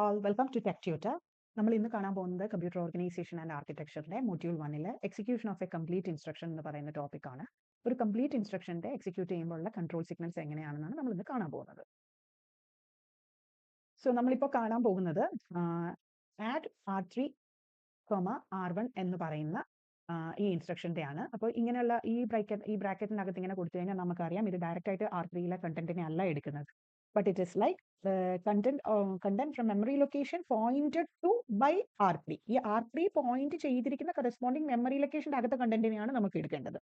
all, welcome to Tech Tutor. നമ്മൾ ഇന്ന് കാണാൻ പോകുന്നത് കമ്പ്യൂട്ടർ ഓർഗനൈസേഷൻ ആൻഡ് ആർക്കിടെക്ചറിന്റെ module 1 execution of a complete instruction എന്ന് പറയുന്ന ടോപ്പിക്കാണ്. ഒരു കംപ്ലീറ്റ് ഇൻസ്ട്രക്ഷന്റെ എക്സിക്യൂട്ട് ചെയ്യുമ്പോഴുള്ള കൺട്രോൾ സിഗ്നൽസ് എങ്ങനെയാണെന്നാണ് നമ്മൾ ഇന്ന് കാണാൻ പോകുന്നത്. സോ നമ്മളിപ്പോൾ കാണാൻ പോകുന്നത് ആഡ് R3, R1 എന്ന് പറയുന്ന ഈ ഇൻസ്ട്രക്ഷന്റെ ആണ്. അപ്പോൾ ഇങ്ങനെയുള്ള ഈ ബ്രാക്കറ്റിനകത്ത് ഇങ്ങനെ കൊടുത്തു കഴിഞ്ഞാൽ നമുക്കറിയാം ഇത് ഡയറക്റ്റ് ആയിട്ട് R3യിലെ കണ്ടന്റിനെ അല്ല എടുക്കുന്നത്. But it is like content from memory location pointed to by R3. ഈ R3 പോയിന്റ് ചെയ്തിരിക്കുന്ന കറസ്പോണ്ടിങ് മെമ്മറി ലൊക്കേഷന്റെ അകത്തെ കണ്ടന്റിനെയാണ് നമുക്ക് എടുക്കേണ്ടത്.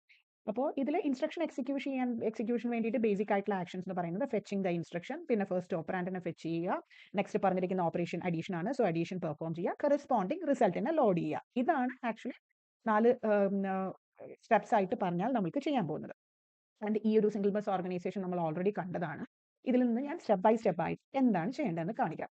അപ്പോൾ ഇതിൽ ഇൻസ്ട്രക്ഷൻ എക്സിക്യൂഷൻ വേണ്ടിയിട്ട് ബേസിക് ആയിട്ടുള്ള ആക്ഷൻസ് എന്ന് പറയുന്നത് ഫെച്ചിങ് ദ ഇൻസ്ട്രക്ഷൻ, പിന്നെ ഫസ്റ്റ് ഓപ്പറാൻഡിനെ ഫെച്ച് ചെയ്യുക, നെക്സ്റ്റ് പറഞ്ഞിരിക്കുന്ന ഓപ്പറേഷൻ അഡീഷൻ ആണ്, സോ അഡീഷൻ പെർഫോം ചെയ്യുക, കറസ്പോണ്ടിങ് റിസൾട്ടിനെ ലോഡ് ചെയ്യുക. ഇതാണ് ആക്ച്വലി 4 സ്റ്റെപ്സ് ആയിട്ട് പറഞ്ഞാൽ നമുക്ക് ചെയ്യാൻ പോകുന്നത്. ആൻഡ് ഈ ഒരു സിംഗിൾ ബസ് ഓർഗനൈസേഷൻ നമ്മൾ ഓൾറെഡി കണ്ടതാണ്. ഇതിൽ നിന്ന് ഞാൻ സ്റ്റെപ്പ് ബൈ സ്റ്റെപ്പ് ആയിട്ട് എന്താണ് ചെയ്യേണ്ടതെന്ന് കാണിക്കാം.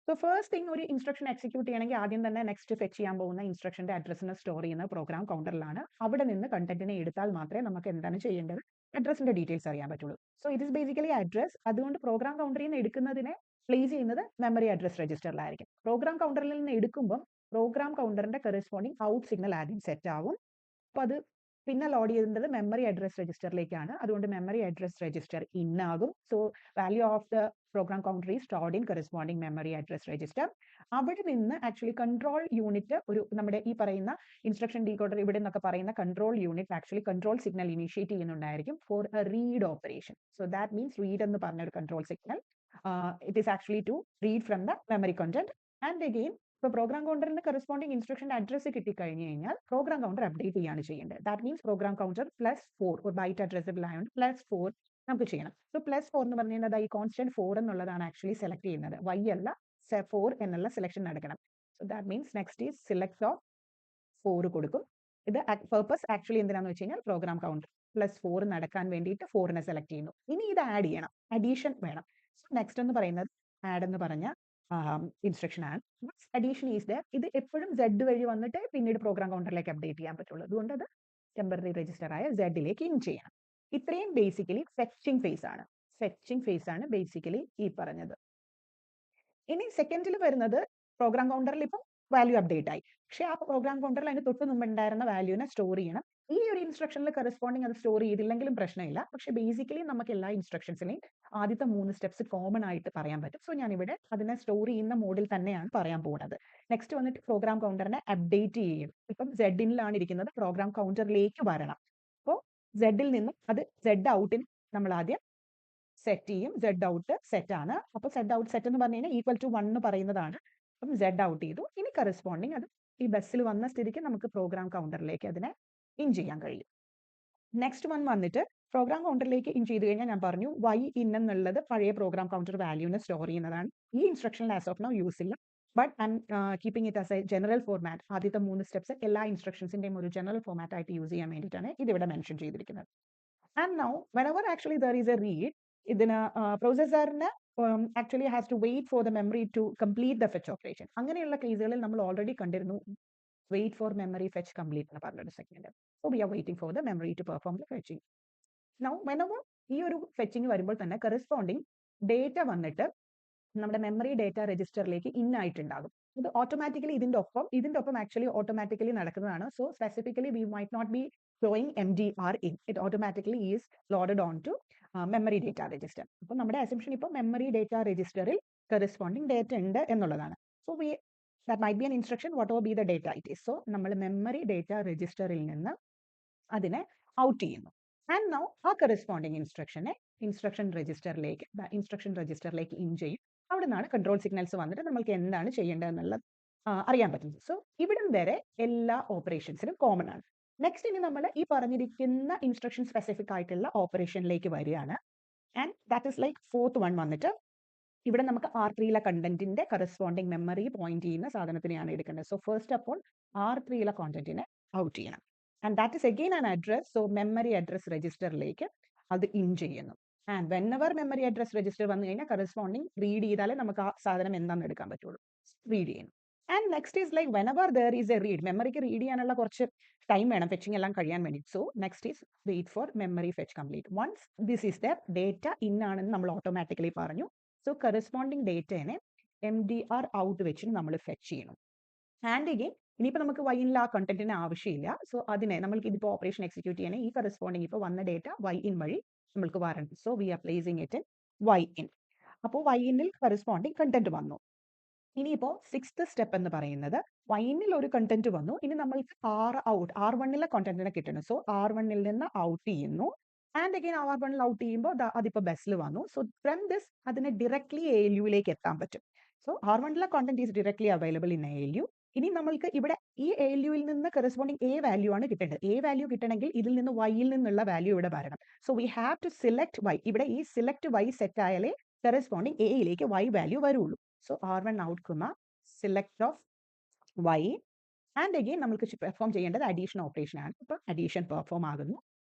സോ ഫസ്റ്റ് തിങ്, ഒരു ഇൻസ്ട്രക്ഷൻ എക്സിക്യൂട്ട് ചെയ്യണമെങ്കിൽ ആദ്യം തന്നെ നെക്സ്റ്റ് ഫെച്ച് ചെയ്യാൻ പോകുന്ന ഇൻസ്ട്രക്ഷന്റെ അഡ്രസ്സിനെ സ്റ്റോർ ചെയ്യുന്ന പ്രോഗ്രാം കൗണ്ടറിലാണ്. അവിടെ നിന്ന് കണ്ടന്റിനെ എടുത്താൽ മാത്രമേ നമുക്ക് എന്താണ് ചെയ്യേണ്ടത് അഡ്രസ്സിന്റെ ഡീറ്റെയിൽസ് അറിയാൻ പറ്റുള്ളൂ. So it is basically address. അതുകൊണ്ട് പ്രോഗ്രാം കൗണ്ടറിൽ നിന്ന് എടുക്കുന്നതിനെ പ്ലേസ് ചെയ്യുന്നത് മെമ്മറി അഡ്രസ് രജിസ്റ്ററിലായിരിക്കും. പ്രോഗ്രാം കൗണ്ടറിൽ നിന്ന് എടുക്കുമ്പോൾ പ്രോഗ്രാം കൗണ്ടറിന്റെ കറസ്പോണ്ടിങ് ഔട്ട് സിഗ്നൽ ആദ്യം സെറ്റ് ആവും. അപ്പോൾ അത് പിന്നെ ലോഡ് ചെയ്യേണ്ടത് മെമ്മറി അഡ്രസ് രജിസ്റ്ററിലേക്കാണ്. അതുകൊണ്ട് മെമ്മറി അഡ്രസ് രജിസ്റ്റർ ഇൻ ആകും. So value of the program counter is stored in corresponding memory address register. അവിടെ നിന്ന് ആക്ച്വലി കൺട്രോൾ യൂണിറ്റ്, ഒരു നമ്മുടെ ഈ പറയുന്ന ഇൻസ്ട്രക്ഷൻ ഡീകോഡർ ഇവിടെ നിന്നൊക്കെ പറയുന്ന control unit actually control signal initiate ചെയ്യുന്നുണ്ടായിരിക്കും for a read operation. So that means read എന്ന് പറഞ്ഞ ഒരു control signal it is actually to read from the memory content. And again ഇപ്പോൾ പ്രോഗ്രാം കൗണ്ടറിന്റെ കറസ്പോണ്ടിങ് ഇൻസ്ട്രക്ഷന്റെ അഡ്രസ് കിട്ടിക്കഴിഞ്ഞ് കഴിഞ്ഞാൽ പ്രോഗ്രാം കൗണ്ടർ അപ്ഡേറ്റ് ചെയ്യാണ് ചെയ്യേണ്ടത്. ദാറ്റ് മീൻസ് പ്രോഗ്രാം കൗണ്ടർ +4, ഒരു ബൈറ്റ് അഡ്രസ്സബിൾ ആയതുകൊണ്ട് +4 നമുക്ക് ചെയ്യണം. സോ +4 എന്ന് പറഞ്ഞു കഴിഞ്ഞാൽ ഈ കോൺസ്റ്റന്റ് 4 എന്നുള്ളതാണ് ആക്ച്വലി സെലക്ട് ചെയ്യുന്നത്. Y അല്ല 4 എന്നുള്ള സെലക്ഷൻ നടക്കണം. So that means next is select of 4 കൊടുക്കും. ഇത് പർപ്പസ് ആക്ച്വലി എന്തിനാന്ന് വെച്ച് കഴിഞ്ഞാൽ പ്രോഗ്രാം കൗണ്ടർ +4 നടക്കാൻ വേണ്ടിയിട്ട് 4നെ സെലക്ട് ചെയ്യുന്നു. ഇനി ഇത് ആഡ് ചെയ്യണം, അഡീഷൻ വേണം. സോ നെക്സ്റ്റ് എന്ന് പറയുന്നത് ആഡ് എന്ന് പറഞ്ഞ ഇൻസ്ട്രക്ഷൻ ആണ്. Addition is there. ഇത് എപ്പോഴും Z വഴി വന്നിട്ട് പിന്നീട് പ്രോഗ്രാം കൗണ്ടറിലേക്ക് അപ്ഡേറ്റ് ചെയ്യാൻ പറ്റുള്ളൂ. അതുകൊണ്ട് അത് ടെമ്പററി രജിസ്റ്റർ ആയ Z-ലേക്ക് ഇൻ ചെയ്യണം. ഇത്രയും ബേസിക്കലി ഫെച്ചിങ് ഫേസ് ആണ്. ഫെച്ചിങ് ഫേസ് ആണ് ബേസിക്കലി ഈ പറഞ്ഞത്. ഇനി സെക്കൻഡിൽ വരുന്നത് പ്രോഗ്രാം കൗണ്ടറിൽ ഇപ്പം വാല്യൂ അപ്ഡേറ്റ് ആയി, പക്ഷേ ആ പ്രോഗ്രാം കൗണ്ടറിൽ അതിന് തൊട്ട് മുമ്പ് ഉണ്ടായിരുന്ന വാല്യൂനെ സ്റ്റോർ ചെയ്യണം. ഈ ഒരു ഇൻസ്ട്രക്ഷനിൽ കറസ്പോണ്ടിങ് അത് സ്റ്റോർ ചെയ്തില്ലെങ്കിലും പ്രശ്നമില്ല. പക്ഷേ ബേസിക്കലി നമുക്ക് എല്ലാ ഇൻസ്ട്രക്ഷൻസിനെയും ആദ്യത്തെ 3 സ്റ്റെപ്സ് കോമൺ ആയിട്ട് പറയാൻ പറ്റും. സോ ഞാനിവിടെ അതിനെ സ്റ്റോർ ചെയ്യുന്ന മോഡിൽ തന്നെയാണ് പറയാൻ പോകുന്നത്. നെക്സ്റ്റ് വന്നിട്ട് പ്രോഗ്രാം കൗണ്ടറിനെ അപ്ഡേറ്റ് ചെയ്യും. ഇപ്പം Z-ലാണ് ഇരിക്കുന്നത്, പ്രോഗ്രാം കൗണ്ടറിലേക്ക് വരണം. അപ്പോൾ Z-ൽ നിന്നും അത് Z-ഔട്ടിന് നമ്മൾ ആദ്യം സെറ്റ് ചെയ്യും. Z-ഔട്ട് സെറ്റ് ആണ്. അപ്പോൾ Z-ഔട്ട് സെറ്റ് എന്ന് പറഞ്ഞു കഴിഞ്ഞാൽ =1 എന്ന് പറയുന്നതാണ്. അപ്പം Z-ഔട്ട് ചെയ്തു. ഇനി കറസ്പോണ്ടിങ് അത് ഈ ബസ്സിൽ വന്ന സ്ഥിതിക്ക് നമുക്ക് പ്രോഗ്രാം കൗണ്ടറിലേക്ക് അതിനെ ഇൻ ചെയ്യാൻ കഴിയും. നെക്സ്റ്റ് വന്നിട്ട് പ്രോഗ്രാം കൗണ്ടറിലേക്ക് ഇൻ ചെയ്ത് കഴിഞ്ഞാൽ ഞാൻ പറഞ്ഞു Y-in എന്നുള്ളത് പഴയ പ്രോഗ്രാം കൗണ്ടർ വാല്യൂവിനെ സ്റ്റോർ ചെയ്യുന്നതാണ്. ഈ ഇൻസ്ട്രക്ഷനിൽ ആസ് ഓഫ് നൗ യൂസ് ഇല്ല. But I M keeping it as A general format. ആദ്യത്തെ 3 സ്റ്റെപ്സ് എല്ലാ ഇൻസ്ട്രക്ഷൻസിന്റെയും ഒരു ജനറൽ ഫോർമാറ്റ് ആയിട്ട് യൂസ് ചെയ്യാൻ വേണ്ടിയിട്ടാണ് ഇതിവിടെ മെൻഷൻ ചെയ്തിരിക്കുന്നത്. And now whenever actually there is a read, ഇതിന് പ്രോസസ്സറിന് actually has to wait for the memory to complete the fetch operation. അങ്ങനെയുള്ള കേസുകളിൽ നമ്മൾ ഓൾറെഡി കണ്ടിരുന്നു wait for memory fetch complete എന്ന് പറഞ്ഞൊരു segment. So we are waiting for the memory to perform the fetching. Now whenever ഈ ഒരു fetching വരുമ്പോൾ തന്നെ കറസ്പോണ്ടിങ് ഡേറ്റ വന്നിട്ട് നമ്മുടെ മെമ്മറി ഡേറ്റ രജിസ്റ്ററിലേക്ക് ഇൻ ആയിട്ടുണ്ടാകും. ഇത് ഓട്ടോമാറ്റിക്കലി ഇതിന്റെ ഒപ്പം ആക്ച്വലി ഓട്ടോമാറ്റിക്കലി നടക്കുന്നതാണ്. So specifically we might not be showing MDR in. It automatically is loaded onto memory data register. അപ്പോൾ നമ്മുടെ അസംഷൻ ഇപ്പോൾ മെമ്മറി ഡേറ്റ രജിസ്റ്ററിൽ കറസ്പോണ്ടിങ് ഡേറ്റ ഉണ്ട് എന്നുള്ളതാണ്. So that might be an instruction whatever be the data it is. So നമ്മൾ memory data രജിസ്റ്ററിൽ നിന്ന് അതിനെ ഔട്ട് ചെയ്യുന്നു. ആൻഡ് നൗ ആ കറസ്പോണ്ടിങ് ഇൻസ്ട്രക്ഷൻ രജിസ്റ്ററിലേക്ക് ഇൻ ചെയ്യും. അവിടെ നിന്നാണ് കൺട്രോൾ സിഗ്നൽസ് വന്നിട്ട് നമ്മൾക്ക് എന്താണ് ചെയ്യേണ്ടതെന്നുള്ളത് അറിയാൻ പറ്റുന്നത്. സോ ഇവിടം വരെ എല്ലാ ഓപ്പറേഷൻസിനും കോമൺ ആണ്. നെക്സ്റ്റ് ഇനി നമ്മൾ ഈ പറഞ്ഞിരിക്കുന്ന ഇൻസ്ട്രക്ഷൻ സ്പെസിഫിക് ആയിട്ടുള്ള ഓപ്പറേഷനിലേക്ക് വരികയാണ്. And that is like fourth വന്നിട്ട് ഇവിടെ നമുക്ക് R3യിലെ കണ്ടന്റിന്റെ കറസ്പോണ്ടിങ് മെമ്മറി പോയിന്റ് ചെയ്യുന്ന സാധനത്തിനെയാണ് എടുക്കേണ്ടത്. സോ ഫസ്റ്റ് അപ്പോൾ R3യിലെ കോണ്ടന്റിനെ ഔട്ട് ചെയ്യണം. And that is again an address. So memory address രജിസ്റ്ററിലേക്ക് അത് ഇൻ ചെയ്യുന്നു. And whenever memory address register വന്നു കഴിഞ്ഞാൽ കറസ്പോണ്ടിങ് റീഡ് ചെയ്താലേ നമുക്ക് ആ സാധനം എന്താണെന്ന് എടുക്കാൻ പറ്റുള്ളൂ. റീഡ് ചെയ്യുന്നു. And next is like whenever there is a read, മെമ്മറിക്ക് റീഡ് ചെയ്യാനുള്ള കുറച്ച് ടൈം വേണം ഫെച്ചിങ് എല്ലാം കഴിയാൻ വേണ്ടി. So next is wait for memory fetch complete. Once this is there, data in ആണെന്ന് നമ്മൾ ഓട്ടോമാറ്റിക്കലി പറഞ്ഞു. സോ കറസ്പോണ്ടിങ് ഡേറ്റനെ MDR ഔട്ട് വെച്ചിട്ട് നമ്മൾ ഫെച്ച് ചെയ്യണം. ആൻഡ് അഗെയിൻ ഇനിയിപ്പോൾ നമുക്ക് y ഇനിൽ ആ കണ്ടന്റിന് ആവശ്യമില്ല. സോ അതിനെ നമ്മൾക്ക് ഇതിപ്പോൾ ഓപ്പറേഷൻ എക്സിക്യൂട്ട് ചെയ്യാൻ ഈ കറസ്പോണ്ടിങ് ഇപ്പോൾ വന്ന ഡേറ്റ y ഇൻ വഴി നമ്മൾക്ക് വരണം. So we are placing it in y in. അപ്പോൾ y ഇനിൽ കറസ്പോണ്ടിങ് കണ്ടന്റ് വന്നു. ഇനിയിപ്പോൾ സിക്സ്ത് സ്റ്റെപ്പ് എന്ന് പറയുന്നത് y ഇനിൽ ഒരു കണ്ടന്റ് വന്നു. ഇനി നമ്മൾക്ക് R1ലെ കണ്ടന്റിനെ കിട്ടണം. സോ R1ൽ നിന്ന് ഔട്ട് ചെയ്യുന്നു. ആൻഡ് അഗെയിൻ R1ൽ ഔട്ട് ചെയ്യുമ്പോൾ അതിപ്പോൾ ബസ്സിൽ വന്നു. സോ ഫ്രം ദിസ് അതിനെ ഡയറക്ട്ലി ALUയിലേക്ക് എത്താൻ പറ്റും. സോ R1ലെ content is directly available in ALU. ഇനി നമ്മൾക്ക് ഇവിടെ ഈ ALUയിൽ നിന്ന് കറസ്പോണ്ടിങ് A വാല്യൂ ആണ് കിട്ടേണ്ടത്. A വാല്യൂ കിട്ടണമെങ്കിൽ ഇതിൽ നിന്ന് y യിൽ നിന്നുള്ള വാല്യൂ ഇവിടെ വരണം. So we have to select y. ഇവിടെ ഈ സിലക്ട് y സെറ്റ് ആയാലേ കറസ്പോണ്ടിങ് A യിലേക്ക് y വാല്യൂ വരുള്ളൂ. So R1 out select of y and again നമുക്ക് പെർഫോം ചെയ്യേണ്ടത് അഡീഷൻ ഓപ്പറേഷൻ ആണ്. ഇപ്പോൾ അഡീഷൻ പെർഫോം ആകുന്നു.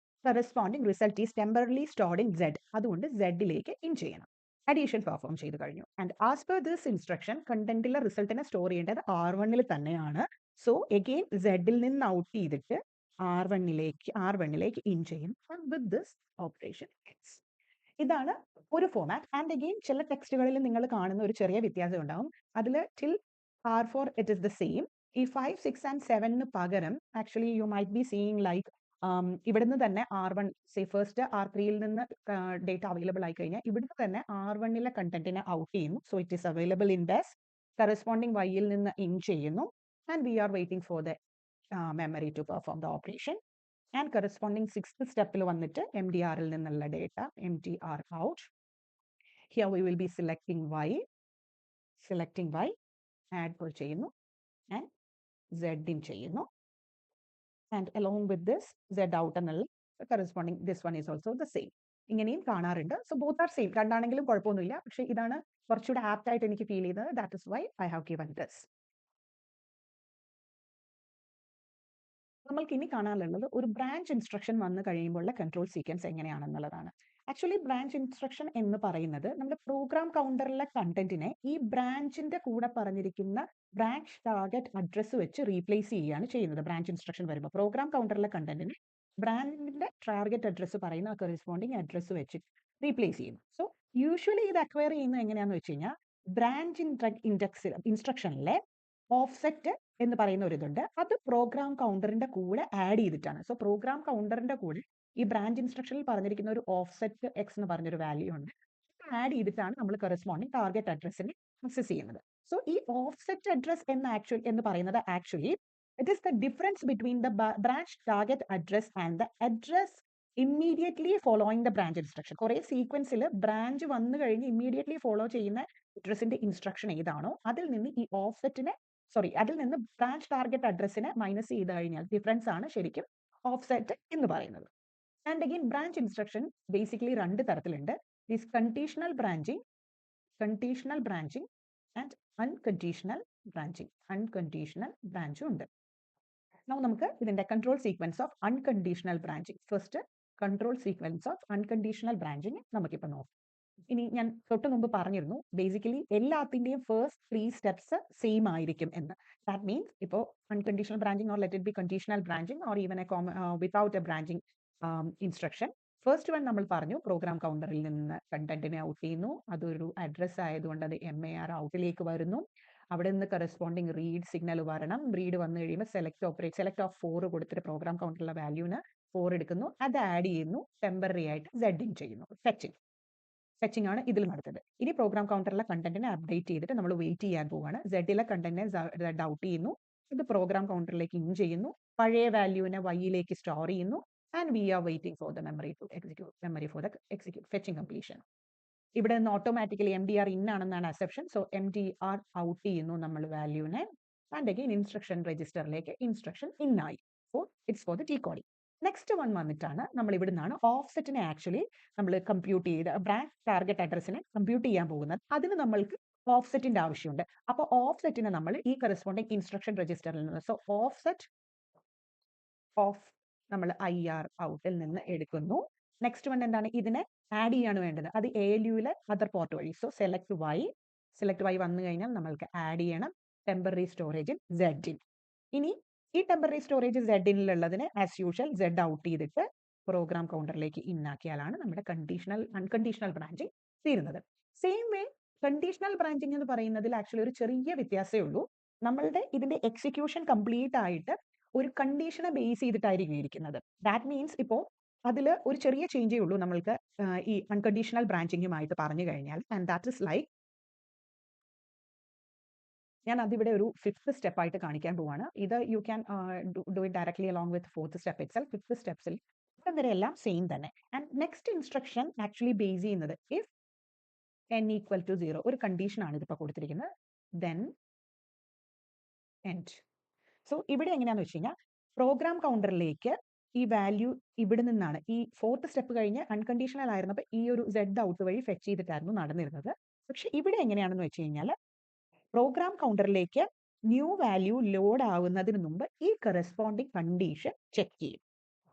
Corresponding result is temporarily stored in Z. അതുകൊണ്ട് Z-ലേക്ക് ഇൻ ചെയ്യണം. അഡീഷൻ പെർഫോം ചെയ്ത് കഴിഞ്ഞു. And as per this instruction കണ്ടന്റിലെ റിസൾട്ടിനെ സ്റ്റോർ ചെയ്യേണ്ടത് R1ൽ തന്നെയാണ്. സോ അഗെയിൻ Z-ൽ നിന്ന് ഔട്ട് ചെയ്തിട്ട് R1ലേക്ക് ഇൻ ചെയ്യും. വിത്ത് ദിസ് ഓപ്പറേഷൻ ഇതാണ് ഒരു ഫോമാറ്റ്. ആൻഡ് അഗെയിൻ ചില ടെക്സ്റ്റുകളിൽ നിങ്ങൾ കാണുന്ന ഒരു ചെറിയ വ്യത്യാസം ഉണ്ടാവും. അതിൽ till R4 it is the same. ഈ 5, 6 ആൻഡ് 7 പകരം actually you might be seeing like ഇവിടുന്ന് തന്നെ R1 ഫസ്റ്റ് R3യിൽ നിന്ന് ഡേറ്റ അവൈലബിൾ ആയി കഴിഞ്ഞാൽ ഇവിടുന്ന് തന്നെ R1ലെ കണ്ടന്റിനെ ഔട്ട് ചെയ്യുന്നു. So it is available in bus. Corresponding വൈയിൽ നിന്ന് ഇൻ ചെയ്യുന്നു. And we are waiting for the memory to perform the operation. And corresponding sixth സ്റ്റെപ്പിൽ വന്നിട്ട് MDRൽ നിന്നുള്ള data MDR out. Here we will be selecting y, add ചെയ്യുന്നു and Z in ചെയ്യുന്നു. And along with this Z out എന്നുള്ള corresponding this one is also the same. ഇങ്ങനെയും കാണാറുണ്ട്. So both are same. രണ്ടാണെങ്കിലും കുഴപ്പമൊന്നുമില്ല. പക്ഷേ ഇതാണ് കുറച്ചുകൂടെ ആപ്റ്റ് ആയിട്ട് എനിക്ക് ഫീൽ ചെയ്തത്. That is why I have given this. നമ്മൾക്ക് ഇനി കാണാനുള്ളത് ഒരു ബ്രാഞ്ച് ഇൻസ്ട്രക്ഷൻ വന്നു കഴിയുമ്പോഴുള്ള കൺട്രോൾ സീക്വൻസ് എങ്ങനെയാണെന്നുള്ളതാണ്. ആക്ച്വലി ബ്രാഞ്ച് ഇൻസ്ട്രക്ഷൻ എന്ന് പറയുന്നത് നമ്മുടെ പ്രോഗ്രാം കൗണ്ടറിലെ കണ്ടന്റിനെ ഈ ബ്രാഞ്ചിന്റെ കൂടെ പറഞ്ഞിരിക്കുന്ന ബ്രാഞ്ച് ടാർഗറ്റ് അഡ്രസ്സ് വെച്ച് റീപ്ലേസ് ചെയ്യുകയാണ് ചെയ്യുന്നത്. ബ്രാഞ്ച് ഇൻസ്ട്രക്ഷൻ വരുമ്പോൾ പ്രോഗ്രാം കൗണ്ടറിലെ കണ്ടന്റിനെ ബ്രാഞ്ചിന്റെ ടാർഗറ്റ് അഡ്രസ്സ് പറയുന്ന കറസ്പോണ്ടിങ് അഡ്രസ്സ് വെച്ച് റീപ്ലേസ് ചെയ്യുന്നു. സോ യൂഷ്വലി ഇത് അക്വയർ ചെയ്യുന്നത് എങ്ങനെയാണെന്ന് വെച്ച് കഴിഞ്ഞാൽ ബ്രാഞ്ച് ഇൻസ്ട്രക്ഷനിലെ ഓഫ്സെറ്റ് എന്ന് പറയുന്ന ഒരു ഇതുണ്ട്. അത് പ്രോഗ്രാം കൗണ്ടറിന്റെ കൂടെ ആഡ് ചെയ്തിട്ടാണ്. സോ പ്രോഗ്രാം കൗണ്ടറിന്റെ കൂടെ ഈ ബ്രാഞ്ച് ഇൻസ്ട്രക്ഷനിൽ പറഞ്ഞിരിക്കുന്ന ഒരു ഓഫ്സെറ്റ് എക്സ് എന്ന് പറഞ്ഞൊരു വാല്യൂ ഉണ്ട്. ആഡ് ചെയ്തിട്ടാണ് നമ്മൾ കറസ്പോണ്ടിങ് ടാർഗറ്റ് അഡ്രസ്സിനെ ആക്സസ് ചെയ്യുന്നത്. സോ ഈ ഓഫ്സെറ്റ് അഡ്രസ് എന്ന് പറയുന്നത് actually it is the difference between the branch target address and the address immediately following the branch instruction. കുറെ സീക്വൻസിൽ ബ്രാഞ്ച് വന്നു കഴിഞ്ഞ് ഇമ്മീഡിയറ്റ്ലി ഫോളോ ചെയ്യുന്ന അഡ്രസ്സിന്റെ ഇൻസ്ട്രക്ഷൻ ഏതാണോ അതിൽ നിന്ന് ഈ അതിൽ നിന്ന് ബ്രാഞ്ച് ടാർഗറ്റ് അഡ്രസ്സിനെ മൈനസ് ചെയ്ത് കഴിഞ്ഞാൽ ഡിഫറൻസ് ആണ് ശരിക്കും ഓഫ്സെറ്റ് എന്ന് പറയുന്നത്. And again branch instruction basically രണ്ട് തരത്തിലുണ്ട്. This conditional branching and unconditional ബ്രാഞ്ചും ഉണ്ട്. നമുക്ക് ഇതിന്റെ control sequence of unconditional branching first control sequence of unconditional branching നമുക്കിപ്പോൾ നോക്കാം. ഇനി ഞാൻ തൊട്ട് മുമ്പ് പറഞ്ഞിരുന്നു ബേസിക്കലി എല്ലാത്തിന്റെയും ഫസ്റ്റ് 3 സ്റ്റെപ്സ് സെയിം ആയിരിക്കും എന്ന്. ദാറ്റ് മീൻസ് ഇപ്പോൾ unconditional branching or let it be conditional branching or even without A branching instruction. First one നമ്മൾ പറഞ്ഞു പ്രോഗ്രാം കൗണ്ടറിൽ നിന്ന് കണ്ടന്റിനെ ഔട്ട് ചെയ്യുന്നു. അതൊരു അഡ്രസ് ആയതുകൊണ്ട് അത് MAR ഔട്ടിലേക്ക് വരുന്നു. അവിടെ നിന്ന് കറസ്പോണ്ടിങ് റീഡ് സിഗ്നൽ വരണം. റീഡ് വന്നു കഴിയുമ്പോൾ സെലക്ട് ഓഫ് 4 കൊടുത്തിട്ട് പ്രോഗ്രാം കൗണ്ടറിലെ വാല്യൂന് 4 എടുക്കുന്നു. അത് ആഡ് ചെയ്യുന്നു. ടെമ്പററി ആയിട്ട് Z ഇൻ ചെയ്യുന്നു. ഫെച്ചിങ് ആണ് ഇതിൽ നടത്തുന്നത്. ഇനി പ്രോഗ്രാം കൗണ്ടറിലെ കണ്ടന്റിനെ അപ്ഡേറ്റ് ചെയ്തിട്ട് നമ്മൾ വെയിറ്റ് ചെയ്യാൻ പോവുകയാണ്. Z-ലെ കണ്ടന്റിനെ Z ഔട്ട് ചെയ്യുന്നു. ഇത് പ്രോഗ്രാം കൗണ്ടറിലേക്ക് ഇൻ ചെയ്യുന്നു. പഴയ വാല്യൂവിനെ Y-യിലേക്ക് സ്റ്റോർ ചെയ്യുന്നു. And we are waiting for the memory for the execute fetching completion. ഇവിടെ നിന്ന് ഓട്ടോമാറ്റിക്കലി MDR ഇൻ ആണെന്നാണ് അസെപ്ഷൻ. സോ MDR ഔട്ട് ചെയ്യുന്നു നമ്മൾ വാല്യൂവിനെ. ആൻഡ് അഗെയിൻ ഇൻസ്ട്രക്ഷൻ രജിസ്റ്ററിലേക്ക് ഇൻസ്ട്രക്ഷൻ ഇൻ ആയി. So it's for the decoding. Next one വന്നിട്ടാണ് നമ്മൾ ഇവിടെ നിന്നാണ് ഓഫ്സെറ്റിനെ ആക്ച്വലി നമ്മൾ കമ്പ്യൂട്ട് ചെയ്ത് ബ്രാഞ്ച് ടാർഗറ്റ് അഡ്രസ്സിനെ കമ്പ്യൂട്ട് ചെയ്യാൻ പോകുന്നത്. അതിന് നമ്മൾക്ക് ഓഫ്സെറ്റിന്റെ ആവശ്യമുണ്ട്. അപ്പോൾ ഓഫ്സെറ്റിനെ നമ്മൾ ഈ കറസ്പോണ്ടിങ് ഇൻസ്ട്രക്ഷൻ രജിസ്റ്ററിൽ നിന്ന് സോ ഓഫ്സെറ്റ് ഓഫ് നമ്മൾ IR ഔട്ടിൽ നിന്ന് എടുക്കുന്നു. നെക്സ്റ്റ് വൺ എന്താണ് ഇതിനെ ആഡ് ചെയ്യാണ് വേണ്ടത്. അത് ALUയിലെ അതർ പോർട്ട് വഴി. സോ സെലക്ട് Y വന്നു കഴിഞ്ഞാൽ നമ്മൾക്ക് ആഡ് ചെയ്യണം ടെമ്പററി സ്റ്റോറേജിൽ Z. ഇനി ഈ ടെമ്പററി സ്റ്റോറേജ് Z-ലുള്ളതിനെ ആസ് യൂഷ്വൽ Z ഔട്ട് ചെയ്തിട്ട് പ്രോഗ്രാം കൗണ്ടറിലേക്ക് ഇൻ ആക്കിയാലാണ് നമ്മുടെ അൺകണ്ടീഷണൽ ബ്രാഞ്ചിങ് തീരുന്നത്. സെയിം വേ കണ്ടീഷണൽ ബ്രാഞ്ചിങ് എന്ന് പറയുന്നതിൽ ആക്ച്വലി ഒരു ചെറിയ വ്യത്യാസമേ ഉള്ളൂ. നമ്മളുടെ ഇതിന്റെ എക്സിക്യൂഷൻ കംപ്ലീറ്റ് ആയിട്ട് ഒരു കണ്ടീഷനെ ബേസ് ചെയ്തിട്ടായിരിക്കും ഇരിക്കുന്നത്. ദാറ്റ് മീൻസ് ഇപ്പോൾ അതിൽ ഒരു ചെറിയ ചേഞ്ചേ ഉള്ളൂ നമ്മൾക്ക് ഈ അൺകണ്ടീഷണൽ ബ്രാഞ്ചിങ്ങുമായിട്ട് പറഞ്ഞു കഴിഞ്ഞാൽ. ആൻഡ് ദാറ്റ് ഇസ് ലൈക്ക്, ഞാൻ അതിവിടെ ഒരു 5th സ്റ്റെപ്പ് ആയിട്ട് കാണിക്കാൻ പോവാണ്. ഇത് you can do it directly along with 4th step itself. 5th സ്റ്റെപ്സിൽ ഇപ്പം വരെ എല്ലാം സെയിം തന്നെ. And next instruction actually base ചെയ്യുന്നത് ഇഫ് n ഈക്വൽ ടു 0 ഒരു കണ്ടീഷൻ ആണ് ഇതിപ്പോൾ കൊടുത്തിരിക്കുന്നത്. Then end. സോ ഇവിടെ എങ്ങനെയാണെന്ന് വെച്ച് കഴിഞ്ഞാൽ പ്രോഗ്രാം കൗണ്ടറിലേക്ക് ഈ വാല്യൂ ഇവിടെ നിന്നാണ് ഈ 4th സ്റ്റെപ്പ് കഴിഞ്ഞ് അൺകണ്ടീഷണൽ ആയിരുന്നപ്പോൾ ഈ ഒരു z ഔട്ട് വഴി ഫെച്ച് ചെയ്തിട്ടായിരുന്നു നടന്നിരുന്നത്. പക്ഷെ ഇവിടെ എങ്ങനെയാണെന്ന് വെച്ച് കഴിഞ്ഞാൽ പ്രോഗ്രാം കൗണ്ടറിലേക്ക് ന്യൂ വാല്യൂ ലോഡ് ആവുന്നതിന് മുമ്പ് ഈ കറസ്പോണ്ടിങ് കണ്ടീഷൻ ചെക്ക് ചെയ്യും.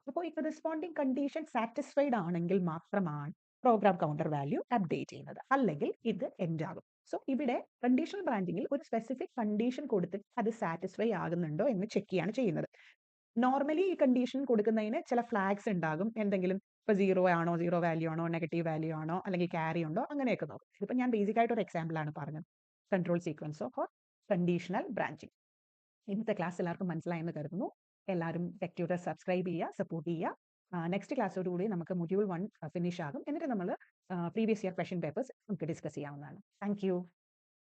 അപ്പോൾ ഈ കറസ്പോണ്ടിങ് കണ്ടീഷൻ സാറ്റിസ്ഫൈഡ് ആണെങ്കിൽ മാത്രമാണ് പ്രോഗ്രാം കൗണ്ടർ വാല്യൂ അപ്ഡേറ്റ് ചെയ്യുന്നത്, അല്ലെങ്കിൽ ഇത് എൻഡ് ആകും. സോ ഇവിടെ കണ്ടീഷണൽ ബ്രാഞ്ചിങ്ങിൽ ഒരു സ്പെസിഫിക് കണ്ടീഷൻ കൊടുത്തിട്ട് അത് സാറ്റിസ്ഫൈ ആകുന്നുണ്ടോ എന്ന് ചെക്ക് ചെയ്യാണ് ചെയ്യുന്നത്. നോർമലി ഈ കണ്ടീഷൻ കൊടുക്കുന്നതിന് ചില ഫ്ലാഗ്സ് ഉണ്ടാകും. എന്തെങ്കിലും ഇപ്പൊ 0 ആണോ, 0 വാല്യൂ ആണോ, നെഗറ്റീവ് വാല്യൂ ആണോ, അല്ലെങ്കിൽ ക്യാരി ഉണ്ടോ, അങ്ങനെയൊക്കെ നോക്കും. ഇതിപ്പോൾ ഞാൻ ബേസിക് ആയിട്ട് ഒരു എക്സാമ്പിൾ ആണ് പറഞ്ഞത്. Control sequence of conditional branching. ഇന്നത്തെ ക്ലാസ് എല്ലാവർക്കും മനസ്സിലായെന്ന് കരുതുന്നു. എല്ലാവരും ടെക് ട്യൂട്ടർ സബ്സ്ക്രൈബ് ചെയ്യുക, സപ്പോർട്ട് ചെയ്യുക. നെക്സ്റ്റ് ക്ലാസ്സോടുകൂടി നമുക്ക് മൊഡ്യൂൾ 1 ഫിനിഷ് ആകും. എന്നിട്ട് നമ്മൾ പ്രീവിയസ് ഇയർ ക്വസ്റ്റ്യൻ പേപ്പേഴ്സ് നമുക്ക് ഡിസ്കസ് ചെയ്യാവുന്നതാണ്. Thank you.